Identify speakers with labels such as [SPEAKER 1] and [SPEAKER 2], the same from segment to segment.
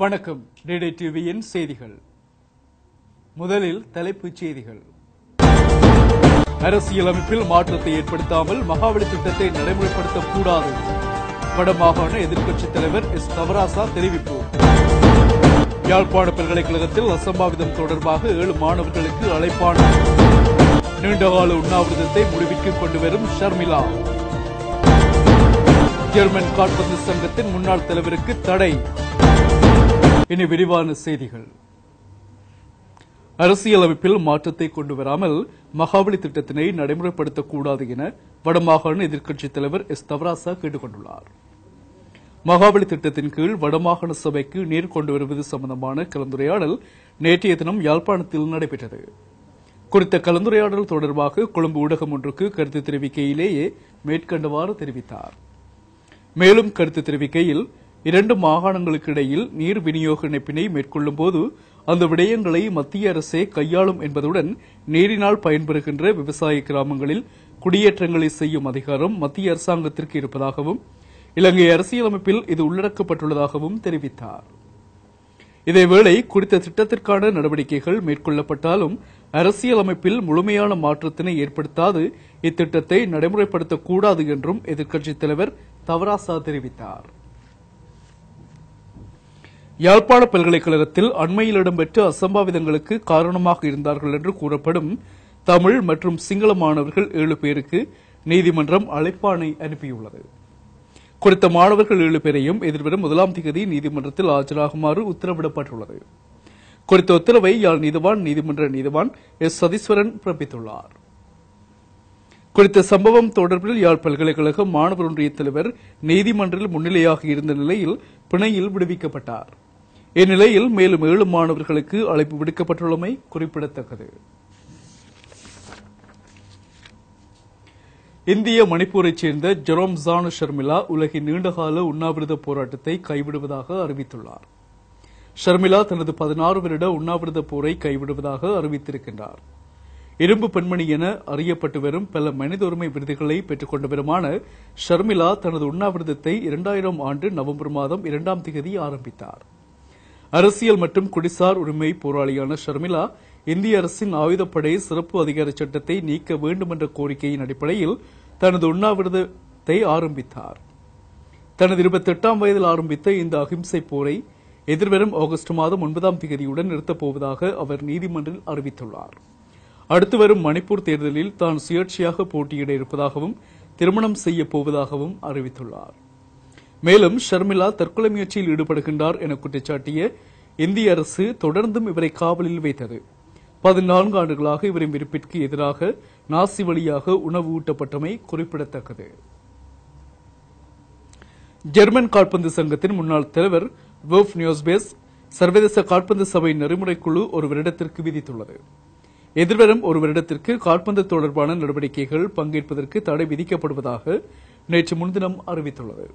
[SPEAKER 1] வணக்கம். டிடி டிவியின் செய்திகள். முதலில் தலைப்புச் செய்திகள். அரசியலமைப்பில் மாற்றத்தை ஏற்படுத்தாமல் மகாவலி திட்டத்தை நடைமுறைப்படுத்தக்கூடாது. வடமாகாண எதிர்க்கட்சித் தலைவர் எஸ். தவராசா தெரிவிப்பு. யாழ்ப்பாண பல்கலைக்கழகத்தில் அசம்பாவிதம் தொடர்பாக 7 மாணவர்களுக்கு அழைப்பாணை. நீண்டகால உண்ணாவிரதத்தை முடிவிற்கு கொண்டுவரும் ஷர்மிளா. ஜெர்மன் கால்பந்து சங்கத்தின் முன்னாள் தலைவருக்கு தடை. இனி விரிவான செய்திகள். அரசியலமைப்பில் மாற்றத்தை கொண்டுவராமல் மகாவலி திட்டத்தினை நடைமுறைப்படுத்தக்கூடாது என வடமாகாண எதிர்க்கட்சித் தலைவர் எஸ். தவராசா கேட்டுக் கொண்டுள்ளார். மகாவலி திட்டத்தின் கீழ் வடமாகாண சபைக்கு நீர் கொண்டு வருவது சம்பந்தமான கலந்துரையாடல் நேற்றைய தினம் யாழ்ப்பாணத்தில் நடைபெற்றது. குறித்த கலந்துரையாடல் தொடர்பாக கொழும்பு ஊடகம் ஒன்றுக்கு கருத்து தெரிவிக்கையிலேயே மேற்கண்டவாறு தெரிவித்தார். மேலும் கருத்து தெரிவிக்கையில் 2 மாகாணங்களுக்கு இடையில் நீர் விநியோக இணைப்பினை மேற்கொள்ளும் போது அந்த விடயங்களை மத்திய அரசே கையாளும் என்பதுடன் நீரினால் பயன்பெறுகின்ற விவசாய கிராமங்களில் குடியேற்றங்களை செய்யும் அதிகாரம் மத்திய அரசாங்கத்திற்கு இருப்பதாகவும் இலங்கை அரசியலமைப்பில் இது உள்ளடக்கப்பட்டுள்ளதாகவும் தெரிவித்தார். இதேவேளை குறித்த திட்டத்திற்கான நடவடிக்கைகள் மேற்கொள்ளப்பட்டாலும் அரசியலமைப்பில் முழுமையான மாற்றத்தினை ஏற்படுத்தாது இத்திட்டத்தை நடைமுறைப்படுத்தக்கூடாது என்றும் எதிர்க்கட்சித் தலைவர் தவராசா தெரிவித்தார். யாழ்ப்பாண பல்கலைக்கழகத்தில் அண்மையில் இடம்பெற்ற அசம்பாவிதங்களுக்கு காரணமாக இருந்தார்கள் என்று கூறப்படும் தமிழ் மற்றும் சிங்கள மாணவர்கள் 7 பேருக்கு நீதிமன்றம் அழைப்பாணை அனுப்பியுள்ளது. குறித்த மாணவர்கள் 7 பேரையும் எதிர்வரும் 1ஆம் தேதி நீதிமன்றத்தில் ஆஜராகுமாறு உத்தரவிடப்பட்டுள்ளது. குறித்த உத்தரவை யாழ் நீதிமன்ற நீதிவான் எஸ். சதீஸ்வரன் பிறப்பித்துள்ளார். குறித்த சம்பவம் தொடர்பில் யாழ் பல்கலைக்கழக மாணவர் ஒன்றிய தலைவர் நீதிமன்றில் முன்னிலையாக இருந்த நிலையில் பிணையில் விடுவிக்கப்பட்டார். இந்நிலையில் மேலும் 7 மாணவர்களுக்கு அழைப்பு விடுக்கப்பட்டுள்ளமை குறிப்பிடத்தக்கது. இந்திய மணிப்பூரைச் சேர்ந்த ஜெரோம் ஜானு ஷர்மிளா உலகின் நீண்டகால உண்ணாவிரத போராட்டத்தை கைவிடுவதாக அறிவித்துள்ளார். ஷர்மிளா தனது 16 வருட உண்ணாவிரத போரை கைவிடுவதாக அறிவித்திருக்கின்றார். இரும்பு பெண்மணி என அறியப்பட்டு வரும் பல மனித உரிமை விருதுகளை பெற்றுக் கொண்டவருமான ஷர்மிளா தனது உண்ணாவிரதத்தை 2000 ஆண்டு நவம்பர் மாதம் 2ஆம் தேதி ஆரம்பித்தார். அரசியல் மற்றும் குடிசார் உரிமை போராளியான ஷர்மிளா இந்திய அரசின் ஆயுதப்படை சிறப்பு அதிகார சட்டத்தை நீக்க வேண்டும் என்ற கோரிக்கையின் அடிப்படையில் தனது உண்ணாவிரதத்தை ஆரம்பித்தார். தனது 28ஆம் வயதில் ஆரம்பித்த இந்த அகிம்சை போரை எதிர்வரும் ஆகஸ்ட் மாதம் 9ஆம் தேதியுடன் நிறுத்தப் போவதாக அவர் நீதிமன்றில் அறிவித்துள்ளார். அடுத்து வரும் மணிப்பூர் தேர்தலில் தான் சுயேட்சையாக போட்டியிட இருப்பதாகவும் திருமணம் செய்யப் போவதாகவும் அறிவித்துள்ளார். மேலும் ஷர்மிளா தற்கொலை முயற்சியில் ஈடுபடுகின்றார் என குற்றச்சாட்டிய இந்திய அரசு தொடர்ந்தும் இவரை காவலில் வைத்தது. 14 ஆண்டுகளாக இவரின் விருப்பிற்கு எதிராக நாசி வழியாக உணவு ஊட்டப்பட்டமை குறிப்பிடத்தக்கது. ஜெர்மன் கால்பந்து சங்கத்தின் முன்னாள் தலைவர் வோல்ஃப் நியூஸ்பேஸ் சர்வதேச கால்பந்து சபை நெறிமுறைக்குழு ஒரு வருடத்திற்கு விதித்துள்ளது. எதிர்வரும் ஒரு வருடத்திற்கு கால்பந்து தொடர்பான நடவடிக்கைகள் பங்கேற்பதற்கு தடை விதிக்கப்படுவதாக நேற்று முன்தினம் அறிவித்துள்ளது.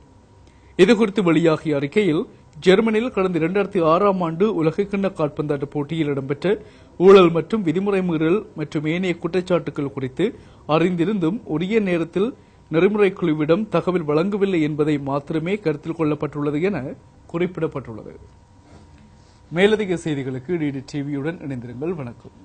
[SPEAKER 1] இதுகுறித்து வெளியாகிய அறிக்கையில் ஜெர்மனியில் கடந்த 2006ஆம் ஆண்டு உலகக்கிண்ண கால்பந்தாட்ட போட்டியில் இடம்பெற்ற ஊழல் மற்றும் விதிமுறை மீறல் மற்றும் ஏனைய குற்றச்சாட்டுகள் குறித்து அறிந்திருந்தும் உரிய நேரத்தில் நெறிமுறைக் குழுவிடம் தகவல் வழங்கவில்லை என்பதை மாத்திரமே கருத்தில் கொள்ளப்பட்டுள்ளது என குறிப்பிடப்பட்டுள்ளது. மேலதிக செய்திகளுக்கு டிடி டிவியுடன் இணைந்திருங்கள். வணக்கம்.